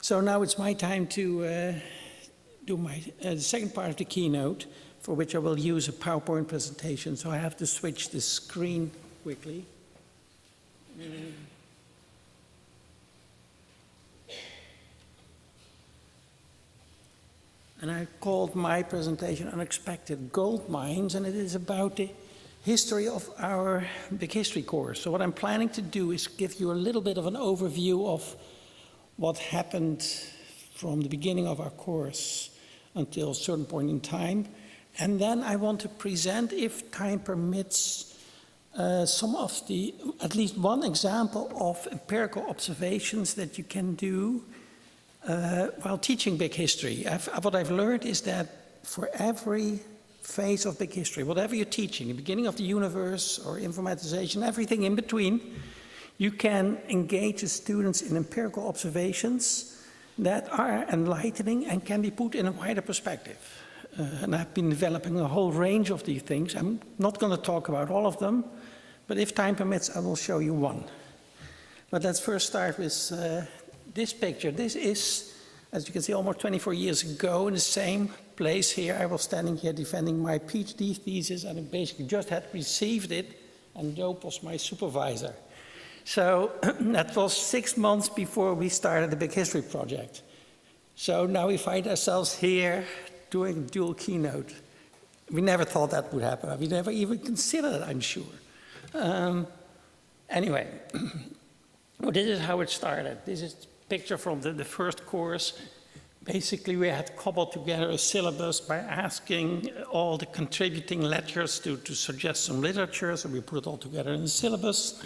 So now it's my time to do the second part of the keynote, for which I will use a PowerPoint presentation. So I have to switch the screen quickly. And I called my presentation Unexpected Gold Mines, and it is about the history of our Big History course. So what I'm planning to do is give you a little bit of an overview of what happened from the beginning of our course until a certain point in time. And then I want to present, if time permits, some of the, at least one example of empirical observations that you can do while teaching Big History. What I've learned is that for every phase of Big History, whatever you're teaching, the beginning of the universe or informatization, everything in between, you can engage the students in empirical observations that are enlightening and can be put in a wider perspective. And I've been developing a whole range of these things. I'm not going to talk about all of them, but if time permits, I will show you one. But let's first start with this picture. This is, as you can see, almost 24 years ago in the same place here. I was standing here defending my PhD thesis, and I basically just had received it, and Joop was my supervisor. So that was 6 months before we started the Big History project. So now we find ourselves here doing a dual keynote. We never thought that would happen. We never even considered it, I'm sure. Anyway, well, this is how it started. This is a picture from the first course. Basically, we had cobbled together a syllabus by asking all the contributing lecturers to suggest some literature, so we put it all together in the syllabus.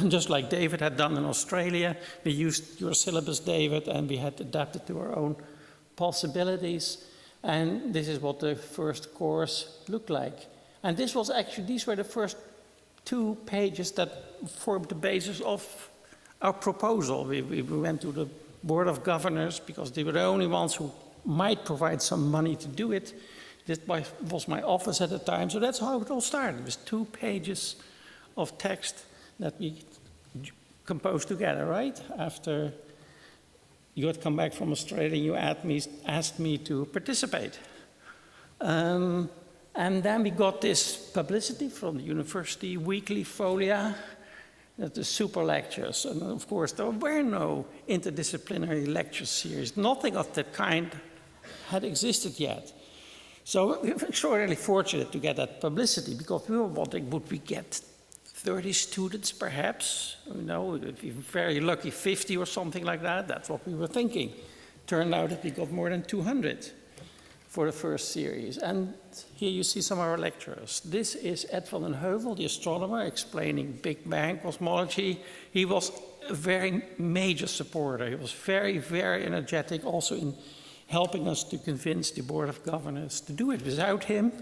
Just like David had done in Australia, we used your syllabus, David, and we had adapted to our own possibilities. And this is what the first course looked like. And this was actually, these were the first 2 pages that formed the basis of our proposal. We went to the Board of Governors because they were the only ones who might provide some money to do it. This was my office at the time, so that's how it all started, with 2 pages of text that we composed together, right? After you had come back from Australia, you asked me to participate. And then we got this publicity from the university weekly folia, the super lectures. And of course, there were no interdisciplinary lecture series. Nothing of that kind had existed yet. So we were extraordinarily fortunate to get that publicity, because we were wondering, would we get 30 students perhaps? You know, if you're very lucky, 50 or something like that. That's what we were thinking. Turned out that we got more than 200 for the first series. And here you see some of our lecturers. This is Ed van den Heuvel, the astronomer, explaining Big Bang cosmology. He was a very major supporter. He was very, very energetic also in helping us to convince the Board of Governors to do it. Without him,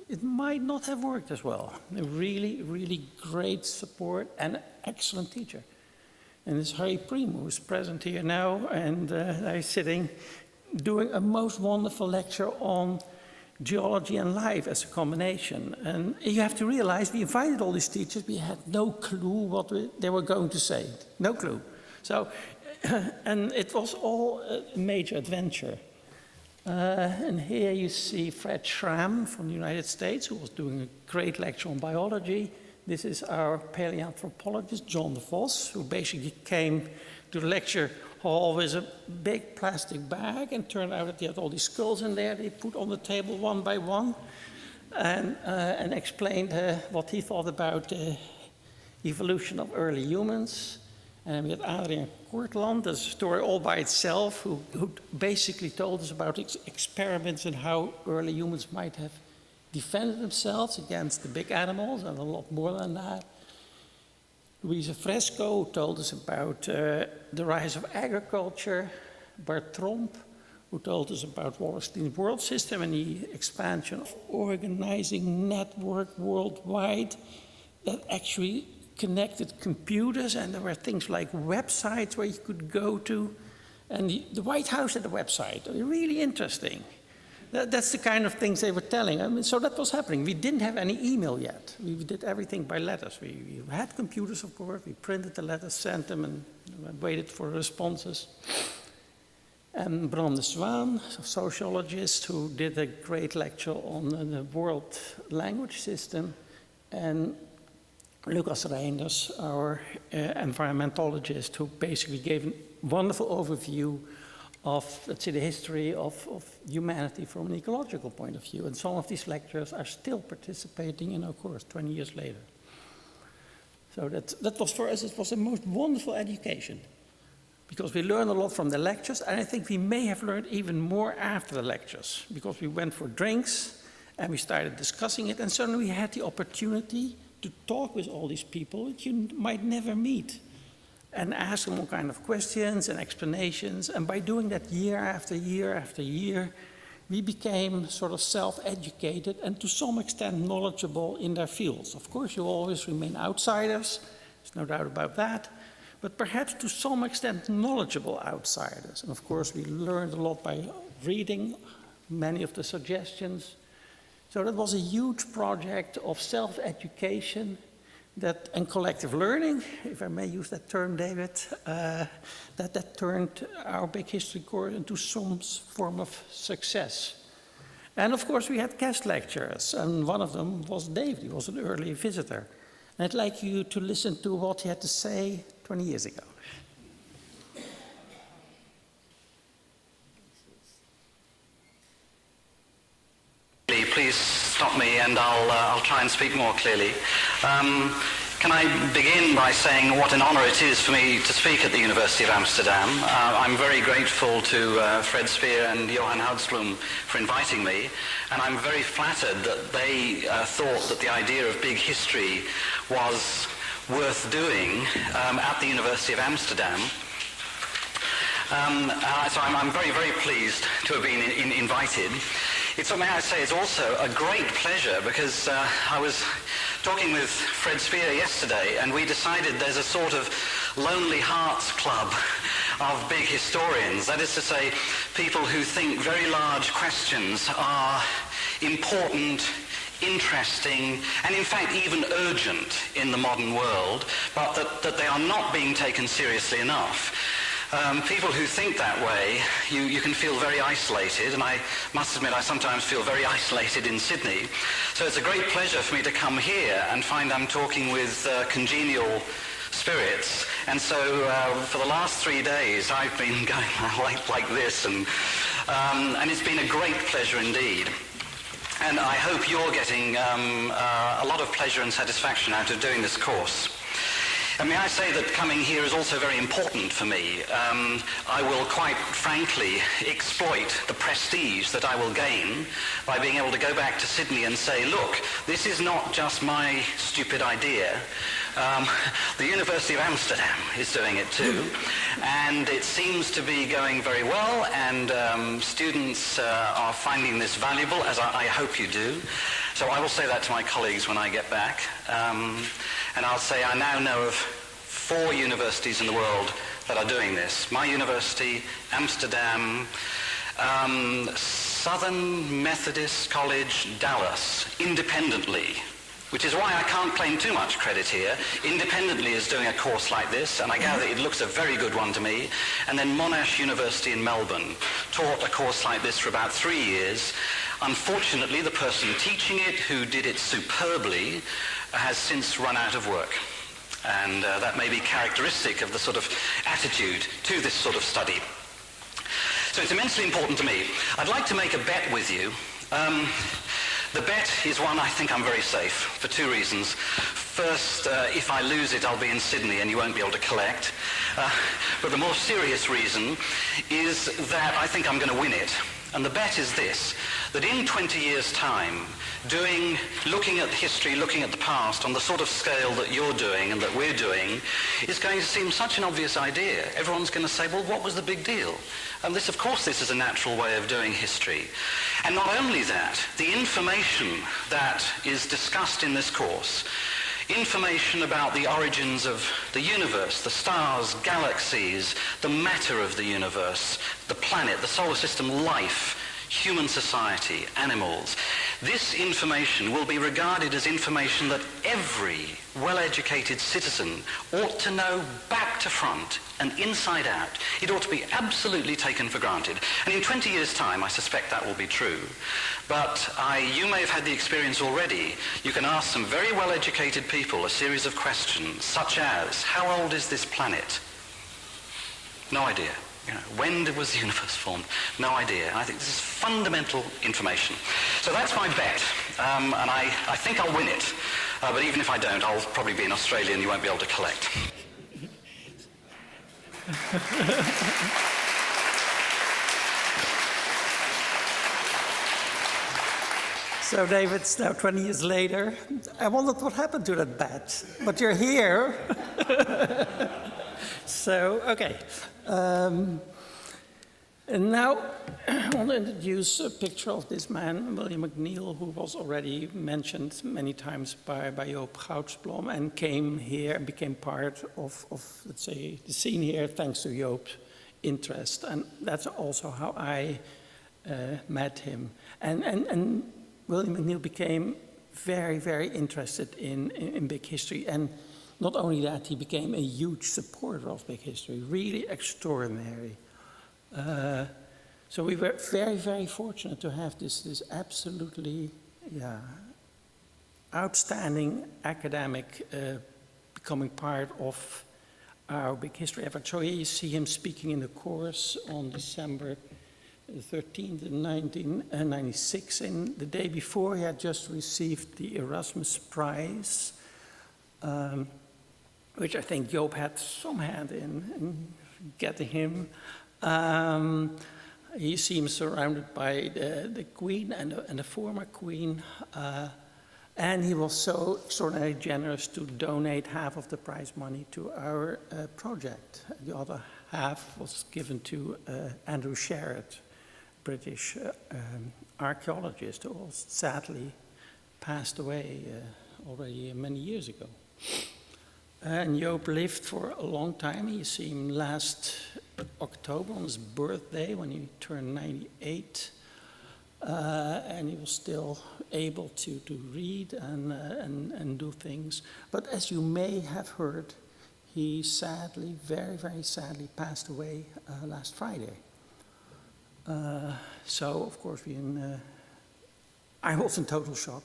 it might not have worked as well. A really, really great support and an excellent teacher. And it's Harry Priem, who's present here now, and I'm sitting doing a most wonderful lecture on geology and life as a combination. And you have to realize, we invited all these teachers, we had no clue what they were going to say. No clue. So, and it was all a major adventure. And here you see Fred Schramm from the United States, who was doing a great lecture on biology. This is our paleoanthropologist, John de Vos, who basically came to the lecture hall with a big plastic bag, and turned out that he had all these skulls in there. They put on the table one by one, and explained what he thought about the evolution of early humans. And we had Adriaan Kortland, a story all by itself, who basically told us about experiments and how early humans might have defended themselves against the big animals, and a lot more than that. Louise Fresco told us about the rise of agriculture. Bart Tromp, who told us about Wallerstein's world system and the expansion of organizing network worldwide that actually connected computers, and there were things like websites where you could go to, and the White House had a website. Really interesting. That's the kind of things they were telling. I mean, so that was happening. We didn't have any email yet. We did everything by letters. We had computers, of course. We printed the letters, sent them, and waited for responses. and Bram de Zwaan, a sociologist who did a great lecture on the world language system, and Lucas Reinders, our environmentologist, who basically gave a wonderful overview of, let's say, the history of humanity from an ecological point of view. And some of these lecturers are still participating in our course 20 years later. So that was, for us, it was the most wonderful education, because we learned a lot from the lectures, and I think we may have learned even more after the lectures, because we went for drinks and we started discussing it, and suddenly we had the opportunity to talk with all these people that you might never meet, and ask them all kind of questions and explanations. And by doing that year after year after year, we became sort of self-educated and to some extent knowledgeable in their fields. Of course, you always remain outsiders, there's no doubt about that, but perhaps to some extent knowledgeable outsiders. And of course, we learned a lot by reading many of the suggestions. So that was a huge project of self-education and collective learning, if I may use that term, David, that turned our big history course into some form of success. And of course, we had guest lecturers, and one of them was David. He was an early visitor. And I'd like you to listen to what he had to say 20 years ago. Please stop me and I'll try and speak more clearly. Can I begin by saying what an honor it is for me to speak at the University of Amsterdam. I'm very grateful to Fred Spier and Johan Houdsbloem for inviting me, and I'm very flattered that they thought that the idea of big history was worth doing at the University of Amsterdam. So I'm very, very pleased to have been invited. It's, may I say, it's also a great pleasure because I was talking with Fred Spier yesterday, and we decided there's a sort of lonely hearts club of big historians. That is to say, people who think very large questions are important, interesting, and in fact even urgent in the modern world, but that they are not being taken seriously enough. People who think that way, you can feel very isolated, and I must admit I sometimes feel very isolated in Sydney. So it's a great pleasure for me to come here and find I'm talking with congenial spirits. And so for the last 3 days I've been going like this, and it's been a great pleasure indeed. And I hope you're getting a lot of pleasure and satisfaction out of doing this course. And may I say that coming here is also very important for me. I will quite frankly exploit the prestige that I will gain by being able to go back to Sydney and say, look, this is not just my stupid idea. The University of Amsterdam is doing it too, and it seems to be going very well, and students are finding this valuable, as I hope you do. So I will say that to my colleagues when I get back. And I'll say I now know of 4 universities in the world that are doing this. My university, Amsterdam, Southern Methodist College, Dallas, independently, which is why I can't claim too much credit here, independently is doing a course like this, and I gather it looks a very good one to me. And then Monash University in Melbourne taught a course like this for about 3 years. Unfortunately, the person teaching it, who did it superbly, has since run out of work. And that may be characteristic of the sort of attitude to this sort of study. So it's immensely important to me. I'd like to make a bet with you. The bet is one I think I'm very safe for 2 reasons. First, if I lose it, I'll be in Sydney and you won't be able to collect. But the more serious reason is that I think I'm going to win it. And the bet is this, that in 20 years' time, looking at history, looking at the past on the sort of scale that you're doing and that we're doing, is going to seem such an obvious idea. Everyone's going to say, well, what was the big deal? And this, of course, this is a natural way of doing history. And not only that, the information that is discussed in this course, information about the origins of the universe, the stars, galaxies, the matter of the universe, the planet, the solar system, life, human society, animals. This information will be regarded as information that every well-educated citizen ought to know back to front and inside out. It ought to be absolutely taken for granted. And in 20 years' time, I suspect that will be true. But you may have had the experience already. You can ask some very well-educated people a series of questions, such as, how old is this planet? No idea. You know, when was the universe formed? No idea. And I think this is fundamental information. So that's my bet, and I think I'll win it. But even if I don't, I'll probably be in Australia and you won't be able to collect. So, David, it's now 20 years later. I wondered what happened to that bet, but you're here. So, okay. And now I want to introduce a picture of this man, Willie McNeill, who was already mentioned many times by Joop Goudsblom and came here and became part of, let's say, the scene here thanks to Joop's interest. And that's also how I met him. And Willie McNeill became very, very interested in big history. And not only that, he became a huge supporter of big history, really extraordinary. So we were very, very fortunate to have this absolutely outstanding academic becoming part of our big history effort. So here you see him speaking in the course on December 13th, 1996, and the day before he had just received the Erasmus Prize, which I think Joop had some hand in getting him. You see him surrounded by the Queen and the former Queen, and he was so extraordinarily generous to donate half of the prize money to our project. The other half was given to Andrew Sherratt, British archaeologist, who sadly passed away already many years ago. And Joop lived for a long time. You see him last October on his birthday when he turned 98. And he was still able to read and do things. But as you may have heard, he sadly, very, very sadly passed away last Friday. So, of course, I was in total shock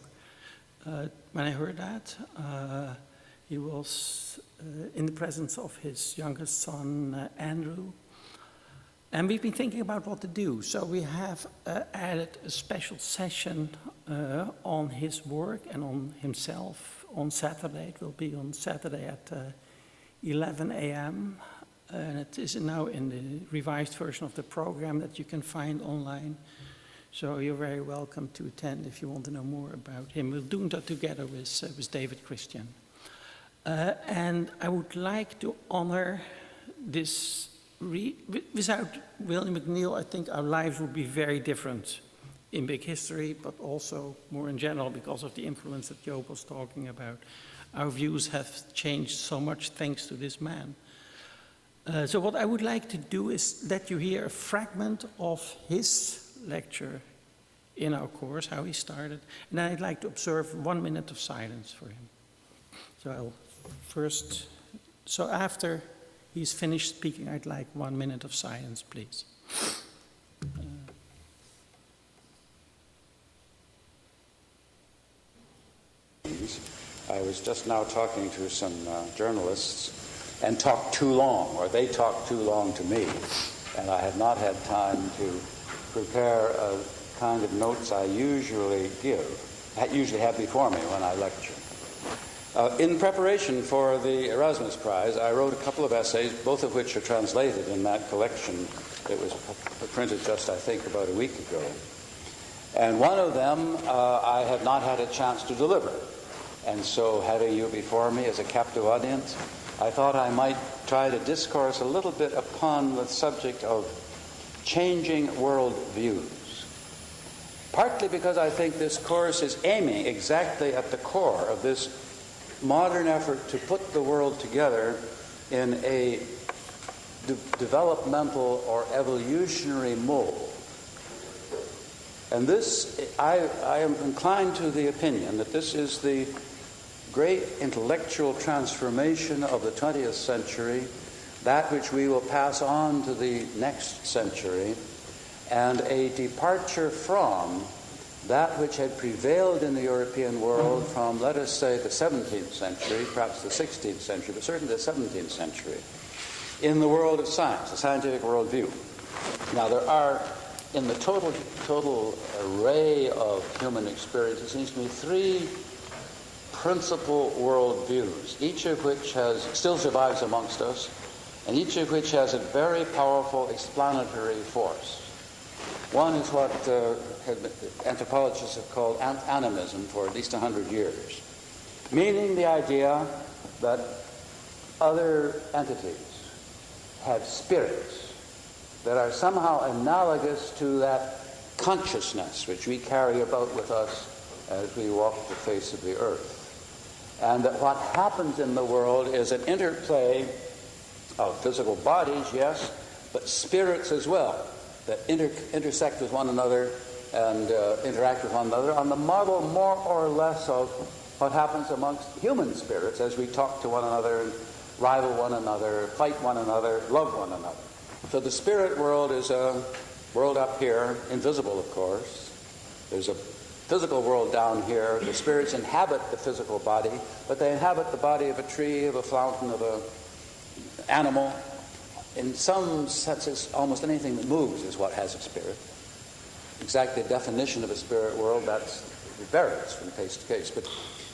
when I heard that. He was in the presence of his youngest son, Andrew. And we've been thinking about what to do. So we have added a special session on his work and on himself on Saturday. It will be on Saturday at 11 a.m. And it is now in the revised version of the program that you can find online. So you're very welcome to attend if you want to know more about him. We'll do that together with David Christian. And I would like to honor this. Without Willie McNeill, I think our lives would be very different in big history, but also more in general because of the influence that Joop was talking about. Our views have changed so much thanks to this man. So what I would like to do is let you hear a fragment of his lecture in our course, how he started, and then I'd like to observe 1 minute of silence for him. So after he's finished speaking, I'd like 1 minute of silence, please. I was just now talking to some journalists and talked too long, or they talked too long to me, and I had not had time to prepare a kind of notes I usually have before me when I lecture. In preparation for the Erasmus Prize, I wrote a couple of essays, both of which are translated in that collection that was printed just, I think, about a week ago. And one of them I have not had a chance to deliver. And so having you before me as a captive audience, I thought I might try to discourse a little bit upon the subject of changing world views. Partly because I think this course is aiming exactly at the core of this modern effort to put the world together in a developmental or evolutionary mold. And this, I am inclined to the opinion that this is the great intellectual transformation of the 20th century, that which we will pass on to the next century, and a departure from that which had prevailed in the European world from, let us say, the 17th century, perhaps the 16th century, but certainly the 17th century, in the world of science, the scientific worldview. Now, there are, in the total array of human experience, it seems to me, three principal worldviews, each of which still survives amongst us, and each of which has a very powerful explanatory force. One is what anthropologists have called animism for at least 100 years, meaning the idea that other entities have spirits that are somehow analogous to that consciousness which we carry about with us as we walk the face of the earth. And that what happens in the world is an interplay of physical bodies, yes, but spirits as well, that intersect with one another and interact with one another on the model more or less of what happens amongst human spirits as we talk to one another and rival one another, fight one another, love one another. So the spirit world is a world up here, invisible of course. There's a physical world down here. The spirits inhabit the physical body, but they inhabit the body of a tree, of a fountain, of an animal. In some senses, almost anything that moves is what has a spirit. Exactly the definition of a spirit world, it varies from case to case. But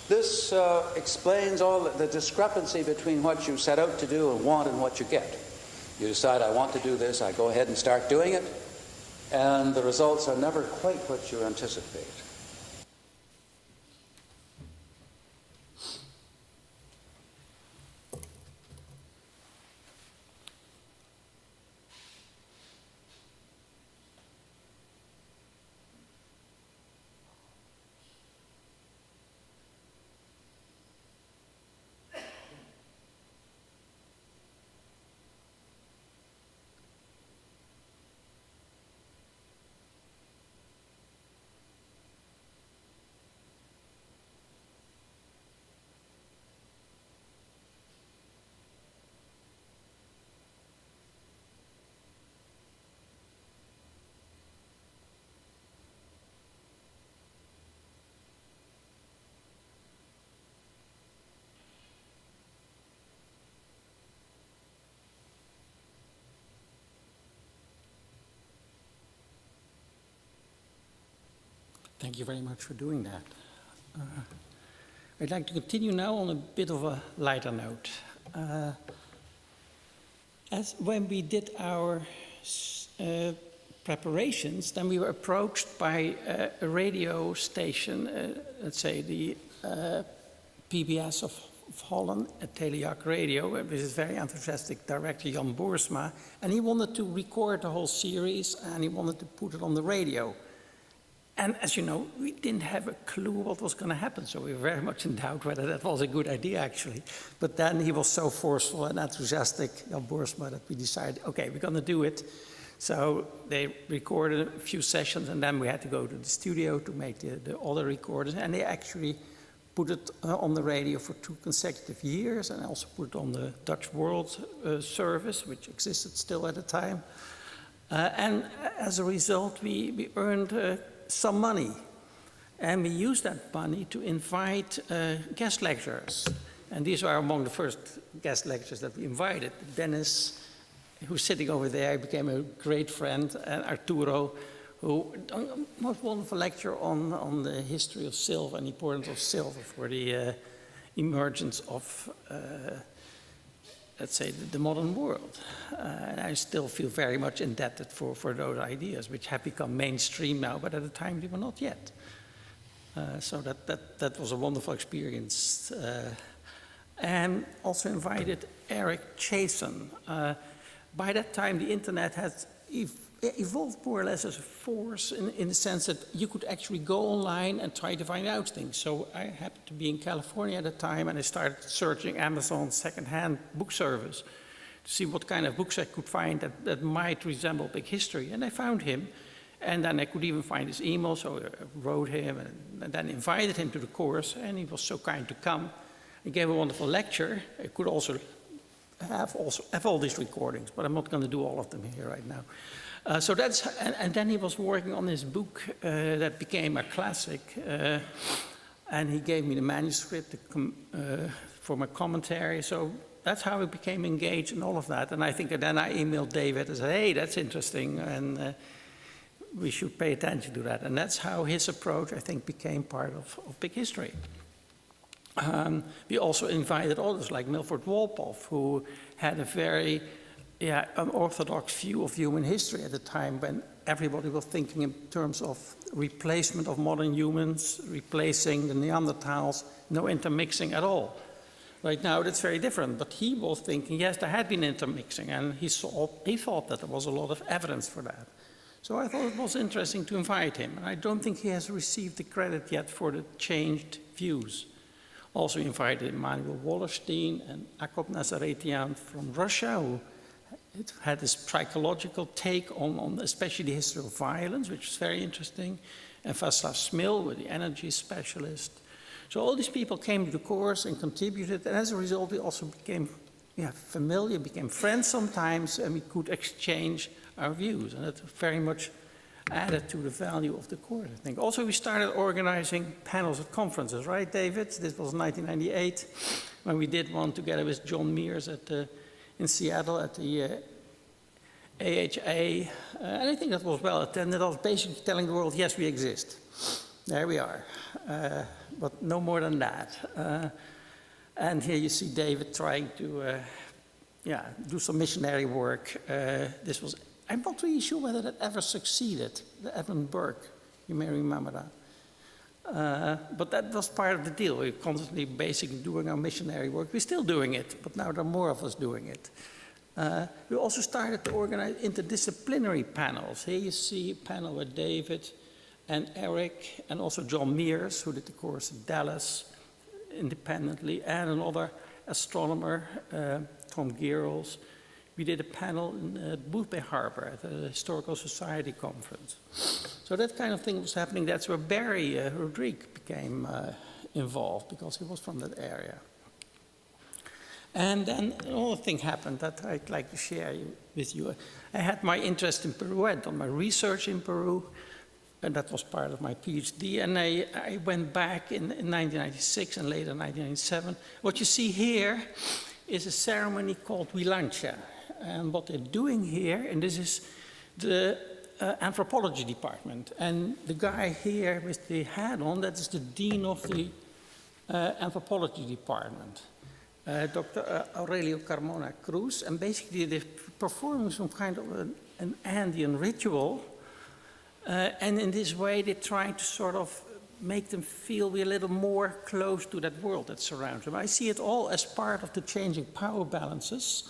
this explains all the discrepancy between what you set out to do and want and what you get. You decide, I want to do this, I go ahead and start doing it, and the results are never quite what you anticipate. Thank you very much for doing that. I'd like to continue now on a bit of a lighter note. As when we did our preparations, then we were approached by a radio station, let's say the PBS of Holland, at Telejac Radio, with his very enthusiastic director Jan Boersma, and he wanted to record the whole series and he wanted to put it on the radio. And as you know, we didn't have a clue what was going to happen, so we were very much in doubt whether that was a good idea, actually. But then he was so forceful and enthusiastic, Jan Boersma, that we decided, okay, we're going to do it. So they recorded a few sessions, and then we had to go to the studio to make the other recordings, and they actually put it on the radio for 2 consecutive years, and also put it on the Dutch World Service, which existed still at the time. And as a result, we earned some money, and we used that money to invite guest lecturers, and these are among the first guest lecturers that we invited. Dennis, who's sitting over there, became a great friend, and Arturo, who a most wonderful lecture on the history of silver and the importance of silver for the emergence of let's say, the modern world. And I still feel very much indebted for those ideas, which have become mainstream now, but at the time they were not yet. So that was a wonderful experience. And also invited Eric Chason. By that time, the internet had evolved more or less as a force in the sense that you could actually go online and try to find out things. So I happened to be in California at the time, and I started searching Amazon secondhand book service to see what kind of books I could find that might resemble big history. And I found him, And then I could even find his email, so I wrote him and then invited him to the course, and he was so kind to come. He gave a wonderful lecture. I could also have all these recordings, but I'm not going to do all of them here right now. So that's, and then he was working on his book that became a classic, and he gave me the manuscript for my commentary. So that's how we became engaged in all of that. And I think then I emailed David and said, hey, that's interesting, and we should pay attention to that. And that's how his approach, I think, became part of Big History. We also invited others like Milford Warpath, who had a very unorthodox view of human history at the time when everybody was thinking in terms of replacement of modern humans, replacing the Neanderthals, no intermixing at all. Right now that's very different, but he was thinking, yes, there had been intermixing, and he thought that there was a lot of evidence for that. So I thought it was interesting to invite him, and I don't think he has received the credit yet for the changed views. Also invited Emanuel Wallerstein and Akop Nazaretian from Russia, who had this psychological take on especially the history of violence, which is very interesting, and Václav Smil, with the energy specialist. So all these people came to the course and contributed, and as a result we also became familiar, became friends sometimes, and we could exchange our views, and that very much added to the value of the course, I think. Also, we started organizing panels at conferences, right, David? This was 1998, when we did one together with John Mears in Seattle at the AHA, and I think that was well attended. I was basically telling the world, yes, we exist. There we are, but no more than that. And here you see David trying to do some missionary work. I'm not really sure whether that ever succeeded, the Evan Burke, you may remember that. But that was part of the deal. We're constantly basically doing our missionary work. We're still doing it, but now there are more of us doing it. We also started to organize interdisciplinary panels. Here you see a panel with David and Eric, and also John Mears, who did the course in Dallas independently, and another astronomer, Tom Gearles. We did a panel in Boothbay Harbor at the Historical Society conference. So that kind of thing was happening. That's where Barry Rodriguez became involved, because he was from that area. And then another thing happened that I'd like to share with you. I had my interest in Peru. I'd done my research in Peru, and that was part of my PhD. And I went back in 1996 and later 1997. What you see here is a ceremony called Huilancha. And what they're doing here, and this is the anthropology department. And the guy here with the hat on, that is the dean of the anthropology department, Dr. Aurelio Carmona Cruz. And basically they're performing some kind of an Andean ritual. And in this way, they try to sort of make them feel we're a little more close to that world that surrounds them. I see it all as part of the changing power balances,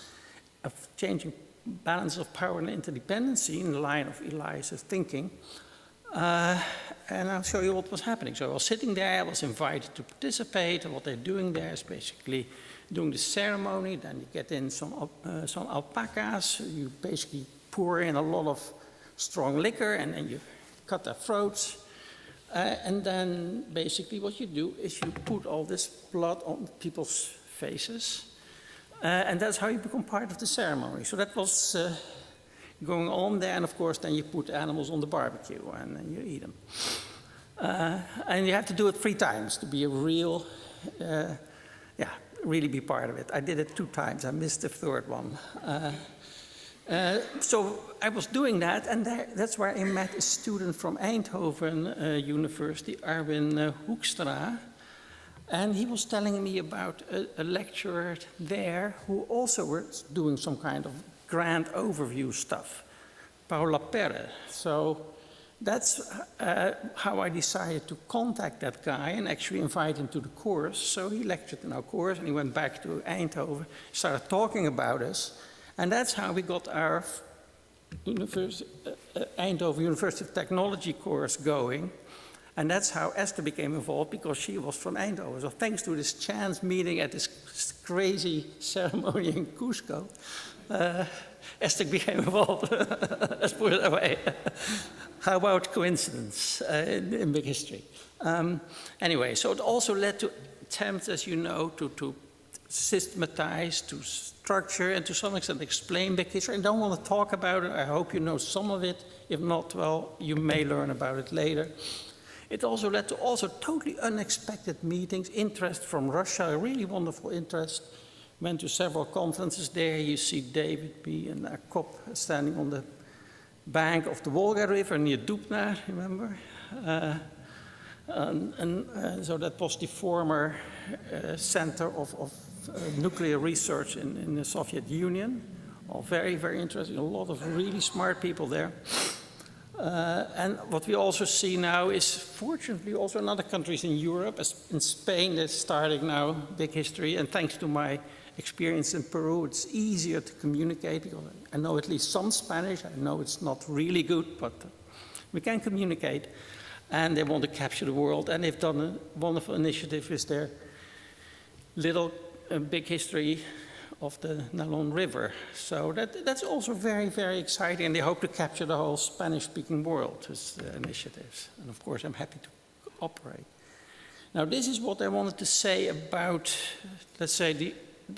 of changing balance of power and interdependency in the line of Elias's thinking. And I'll show you what was happening. So I was sitting there, I was invited to participate, and what they're doing there is basically doing the ceremony. Then you get in some alpacas, you basically pour in a lot of strong liquor, and then you cut their throats. And then basically what you do is you put all this blood on people's faces, and that's how you become part of the ceremony. So that was going on there, and of course then you put animals on the barbecue and then you eat them. And you have to do it 3 times to be a real, really be part of it. I did it 2 times, I missed the 3rd one. So I was doing that, and that's where I met a student from Eindhoven University, Arwin Hoekstra, and he was telling me about a lecturer there who also was doing some kind of grand overview stuff, Paula Perre. So that's how I decided to contact that guy and actually invite him to the course. So he lectured in our course, and he went back to Eindhoven, started talking about us. And that's how we got our Eindhoven University of Technology course going. And that's how Esther became involved, because she was from Eindhoven. So thanks to this chance meeting at this crazy ceremony in Cusco, Aztec became involved. Let's put it that way. How about coincidence in big history? Anyway, so it also led to attempts, as you know, to systematize, to structure, and to some extent explain big history. I don't want to talk about it. I hope you know some of it. If not, well, you may learn about it later. It also led to totally unexpected meetings, interest from Russia, a really wonderful interest. Went to several conferences there. You see David B. and Akop standing on the bank of the Volga River near Dubna, remember? So that was the former center of nuclear research in the Soviet Union. All very, very interesting. A lot of really smart people there. And what we also see now is, fortunately, also in other countries in Europe, as in Spain, they're starting now big history. And thanks to my experience in Peru, it's easier to communicate, because I know at least some Spanish. I know it's not really good, but we can communicate. And they want to capture the world. And they've done a wonderful initiative with their little big history of the Nalón River. So that's also very, very exciting. And they hope to capture the whole Spanish-speaking world with the initiatives. And of course, I'm happy to cooperate. Now, this is what I wanted to say about, let's say, the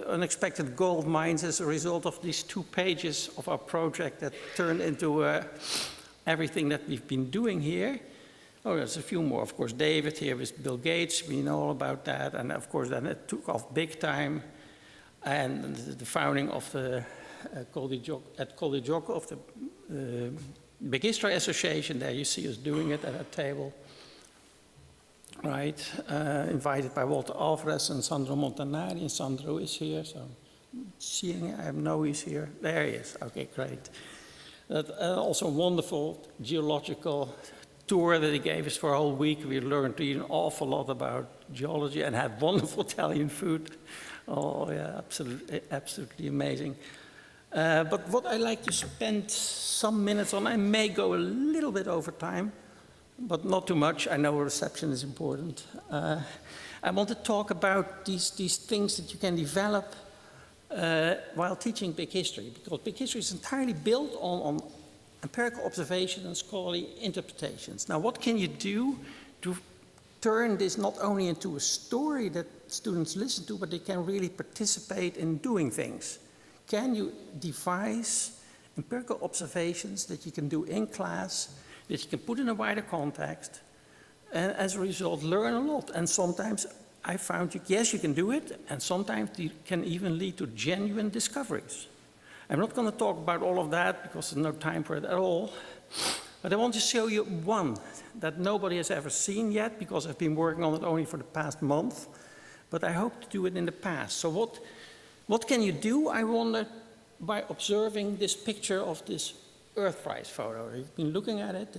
unexpected gold mines as a result of these 2 pages of our project that turned into everything that we've been doing here. Oh, there's a few more. Of course, David here with Bill Gates, we know all about that. And of course, then it took off big time. And the founding of the Col di Gioco of the Big History Association, there you see us doing it at a table, right? Invited by Walter Alvarez and Sandro Montanari, and Sandro is here, so seeing, I know he's here. There he is, okay, great. Also a wonderful geological tour that he gave us for a whole week. We learned an awful lot about geology and had wonderful Italian food. Oh, yeah, absolutely amazing. But what I like to spend some minutes on, I may go a little bit over time, but not too much. I know reception is important. I want to talk about these things that you can develop while teaching big history, because big history is entirely built on empirical observation and scholarly interpretations. Now, what can you do to turn this not only into a story that students listen to, but they can really participate in doing things? Can you devise empirical observations that you can do in class, that you can put in a wider context, and as a result learn a lot? And sometimes I found, yes, you can do it, and sometimes it can even lead to genuine discoveries. I'm not going to talk about all of that because there's no time for it at all. But I want to show you one that nobody has ever seen yet, because I've been working on it only for the past month. But I hope to do it in the past. So what can you do, I wonder, by observing this picture of this Earthrise photo? You've been looking at it.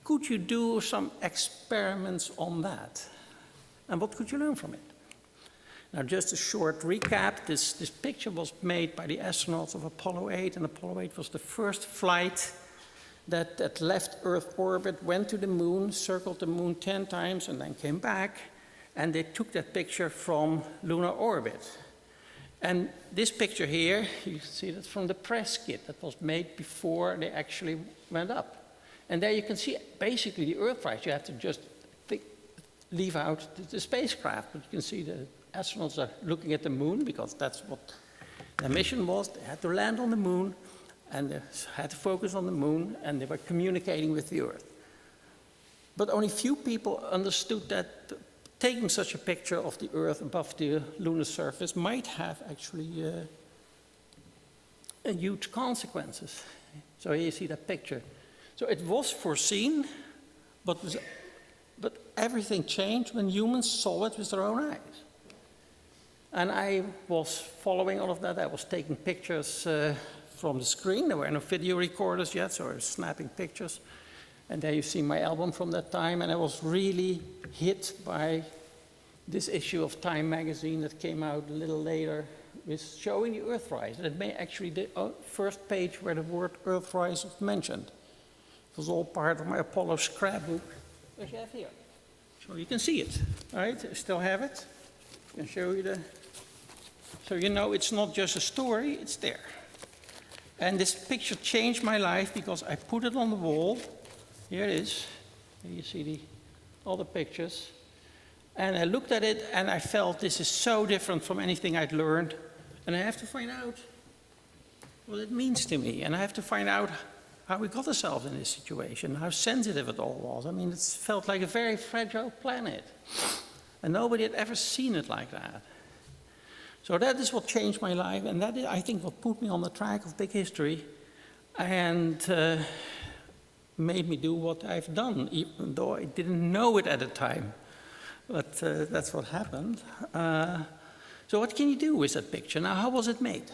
Could you do some experiments on that? And what could you learn from it? Now, just a short recap. This picture was made by the astronauts of Apollo 8, and Apollo 8 was the first flight that left Earth orbit, went to the moon, circled the moon 10 times, and then came back. And they took that picture from lunar orbit. And this picture here, you see that's from the press kit that was made before they actually went up. And there you can see basically the Earthrise. You have to just leave out the spacecraft, but you can see the astronauts are looking at the moon, because that's what their mission was. They had to land on the moon, and they had to focus on the moon, and they were communicating with the Earth. But only few people understood that taking such a picture of the Earth above the lunar surface might have actually huge consequences. So here you see that picture. So it was foreseen, but everything changed when humans saw it with their own eyes. And I was following all of that. I was taking pictures from the screen. There were no video recorders yet, so I was snapping pictures. And there you see my album from that time. And I was really hit by this issue of Time magazine that came out a little later, with showing the Earthrise. And it may actually the first page where the word Earthrise was mentioned. It was all part of my Apollo scrapbook, which I have here. So you can see it, right? I still have it. I can show you the... So you know it's not just a story, it's there. And this picture changed my life because I put it on the wall. Here it is. Here you see all the pictures. And I looked at it and I felt this is so different from anything I'd learned. And I have to find out what it means to me. And I have to find out how we got ourselves in this situation, how sensitive it all was. I mean, it felt like a very fragile planet. And nobody had ever seen it like that. So that is what changed my life, and that is, I think, what put me on the track of big history and made me do what I've done, even though I didn't know it at the time. But that's what happened. So what can you do with that picture? Now, how was it made?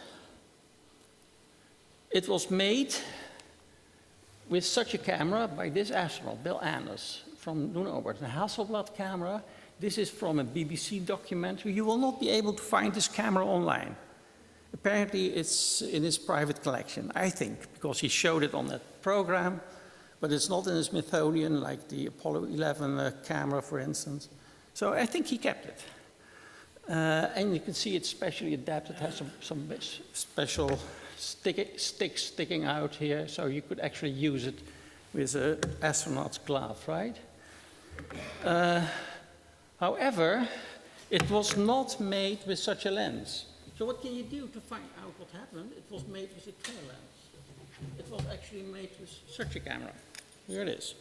It was made with such a camera by this astronaut, Bill Anders, from Lunar Orbit, a Hasselblad camera. This is from a BBC documentary. You will not be able to find this camera online. Apparently, it's in his private collection, I think, because he showed it on that program, but it's not in his Smithsonian, like the Apollo 11 camera, for instance. So I think he kept it. And you can see it's specially adapted, has some special sticks sticking out here, so you could actually use it with an astronaut's glove, right? However, it was not made with such a lens. So what can you do to find out what happened? It was made with a telelens. It was actually made with such a camera. Here it is.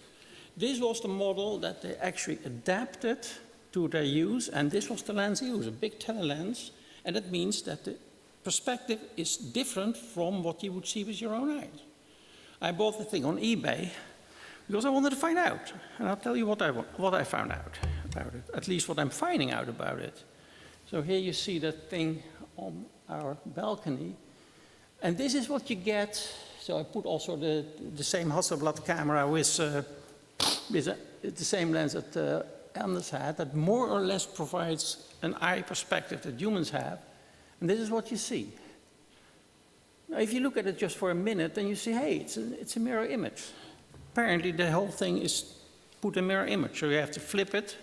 This was the model that they actually adapted to their use, and this was the lens used, a big telelens, and that means that the perspective is different from what you would see with your own eyes. I bought the thing on eBay because I wanted to find out, and I'll tell you what I found out about it, at least what I'm finding out about it. So here you see that thing on our balcony, and this is what you get. So I put also the same Hasselblad camera with the same lens that Anders had, that more or less provides an eye perspective that humans have, and this is what you see. Now, if you look at it just for a minute, then you see, hey, it's a mirror image. Apparently, the whole thing is put a mirror image, so you have to flip it.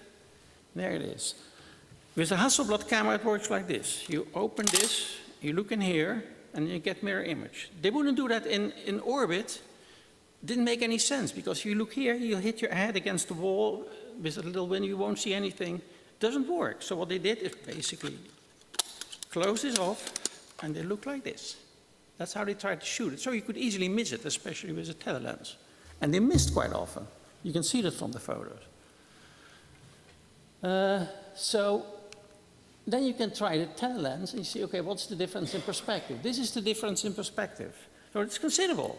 There it is. With a Hasselblad camera, it works like this. You open this, you look in here, and you get mirror image. They wouldn't do that in orbit. Didn't make any sense, because you look here, you hit your head against the wall with a little window, you won't see anything. Doesn't work. So what they did is basically close this off, and they look like this. That's how they tried to shoot it. So you could easily miss it, especially with a telelens. And they missed quite often. You can see that from the photos. So then you can try the telelens, and you see, okay, what's the difference in perspective? This is the difference in perspective. So it's considerable,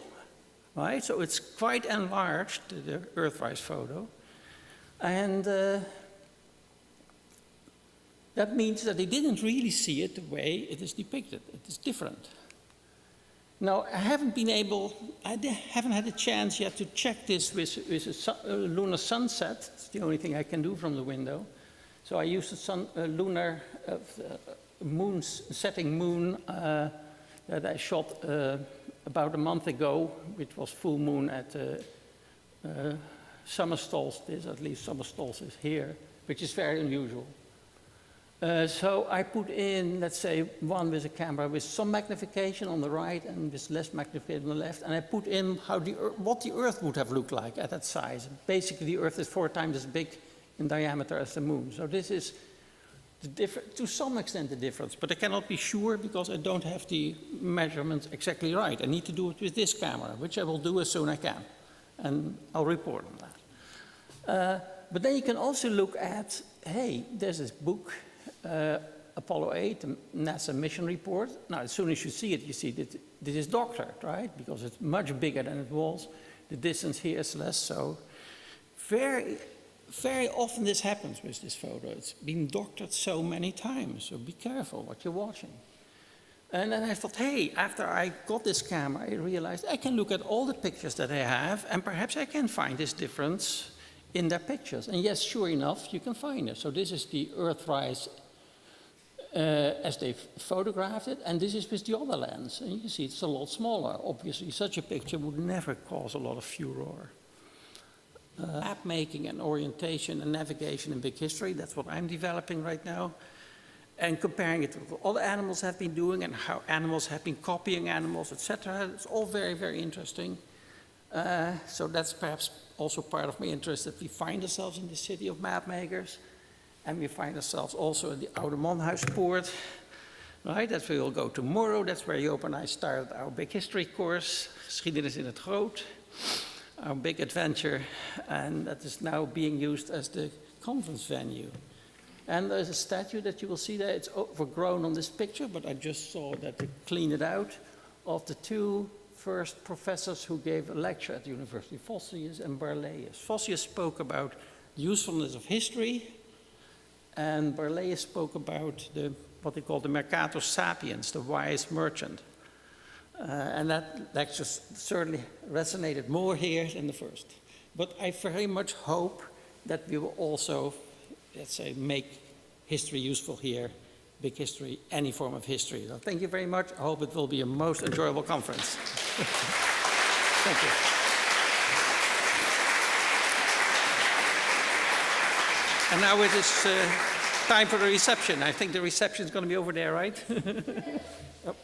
right? So it's quite enlarged, the Earthrise photo. And that means that they didn't really see it the way it is depicted. It is different. Now, I haven't had a chance yet to check this with a lunar sunset. It's the only thing I can do from the window. So I used a lunar setting moon that I shot about a month ago, which was full moon at summer solstice, at least summer solstice here, which is very unusual. So I put in, let's say, one with a camera with some magnification on the right and with less magnification on the left, and I put in what the Earth would have looked like at that size. Basically, the Earth is 4 times as big in diameter as the Moon. So this is, to some extent, the difference, but I cannot be sure because I don't have the measurements exactly right. I need to do it with this camera, which I will do as soon as I can, and I'll report on that. But then you can also look at, hey, there's this book, Apollo 8, the NASA mission report. Now, as soon as you see it, you see that this is doctored, right? Because it's much bigger than it was. The distance here is less, so very, very often this happens with this photo. It's been doctored so many times, so be careful what you're watching. And then I thought, hey, after I got this camera, I realized I can look at all the pictures that I have, and perhaps I can find this difference in their pictures. And yes, sure enough, you can find it. So this is the Earthrise as they photographed it, and this is with the other lens. And you see it's a lot smaller. Obviously, such a picture would never cause a lot of furor. Map making and orientation and navigation in big history, that's what I'm developing right now. and comparing it to what other animals have been doing and how animals have been copying animals, etc. It's all very, very interesting. So that's perhaps also part of my interest, that we find ourselves in the city of map makers, and we find ourselves also in the Oude Manhuispoort, right? That we will go tomorrow. That's where Joop and I started our big history course, Geschiedenis in het Groot, our big adventure, and that is now being used as the conference venue. And there's a statue that you will see there. It's overgrown on this picture, but I just saw that to clean it out, of the two first professors who gave a lecture at the university, Vossius and Barlaeus. Vossius spoke about the usefulness of history, and Barlaeus spoke about what they call the Mercator Sapiens, the wise merchant. And that lecture certainly resonated more here than the first. But I very much hope that we will also, let's say, make history useful here, big history, any form of history. So thank you very much. I hope it will be a most enjoyable conference. Thank you. And now it is time for the reception. I think the reception is going to be over there, right? Oh.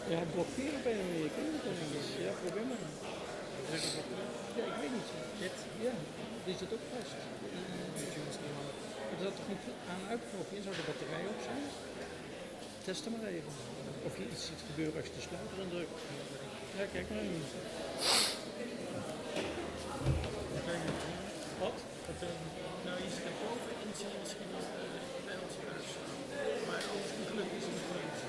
Ja, blokkeren bij een week, hè? Ja, probeer maar. Ja, ik weet niet. Ja, die zit ook vast. Dat toch niet aan uitknopen in? Zou de batterij op zijn? Test hem maar even. Of je iets ziet gebeuren als je de sleutel indrukt. Ja, kijk maar even. Wat? Nou, je zit erboven en zie je misschien nog bij ons huis. Maar als het gelukt is, is het gelukt.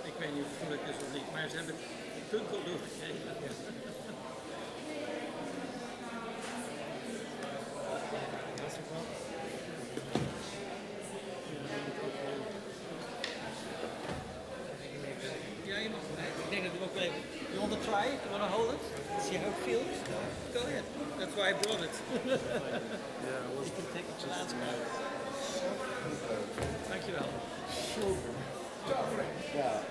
Ik weet niet of het gelukt is of niet, maar ze hebben het punt wel doorgekregen. Dat is ook wel. Ja, je mag het. Ik denk dat we ook wel even. You want to try it? You want to hold it? See how it feels? Go ahead. That's why I brought it. You can take it to landscape. Dankjewel. Yeah.